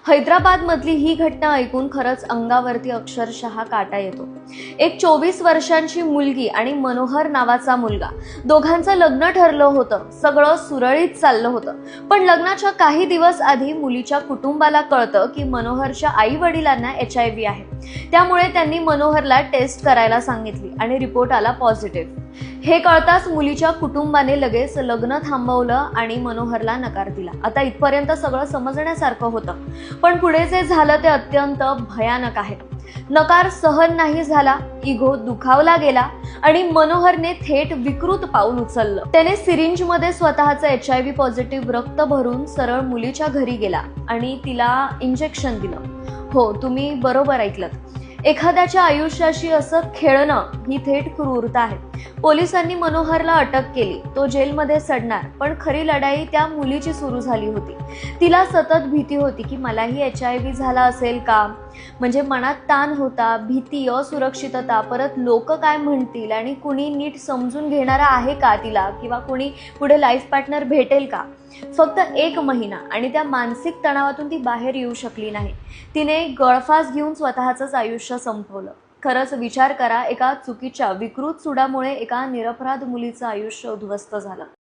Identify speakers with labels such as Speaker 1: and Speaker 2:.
Speaker 1: हैदराबादमधली ही घटना ऐकून खरंच अंगावरती अक्षरशः काटा येतो। एक 24 वर्षांची मुलगी आणि मनोहर नावाचा मुलगा, दोघांचं लग्न ठरलं होतं, सगळं सुरळीत चाललं होतं। पण लग्नाच्या काही दिवस आधी मुलीच्या कुटुंबाला कळतं की मनोहरच्या आई वडिलांना HIV आहे। त्यामुळे त्यांनी मनोहरला टेस्ट करायला सांगितली आणि रिपोर्ट आला पॉझिटिव्ह। हे कळताच मुलीच्या कुटुंबाने लगेच लग्न थांबवलं आणि मनोहरला नकार दिला। आता इथपर्यंत सगळं समजण्यासारखं होतं, पण पुढे जे झालं ते अत्यंत भयानक आहे। नकार सहन नाही झाला, इगो दुखावला गेला आणि मनोहरने थेट विकृत पाऊल उचललं। त्याने सिरिंजमध्ये स्वतःचं HIV पॉझिटिव्ह रक्त भरून सरळ मुलीच्या घरी गेला आणि तिला इंजेक्शन दिलं। हो, तुम्ही बरोबर ऐकलत। एखाद्याच्या आयुष्याशी असं खेळणं ही थेट क्रूरता आहे। पोलिसांनी मनोहरला अटक केली, तो जेलमध्ये सडणार, पण खरी लढाई त्या मुलीची सुरू झाली होती। तिला सतत भीती होती की मलाही HIV झाला असेल का, म्हणजे मनात ताण होता, भीती, असुरक्षितता, परत लोक काय म्हणतील आणि कुणी नीट समजून घेणारा आहे का तिला, किंवा कुणी पुढे लाईफ पार्टनर भेटेल का। फक्त 1 महिना आणि त्या मानसिक तणावातून ती बाहेर येऊ शकली नाही। तिने गळफास घेऊन स्वतःचंच आयुष्य संपवलं। खरंच विचार करा, एका चुकीच्या विकृत सुडामुळे एका निरपराध मुलीचं आयुष्य उद्ध्वस्त झालं।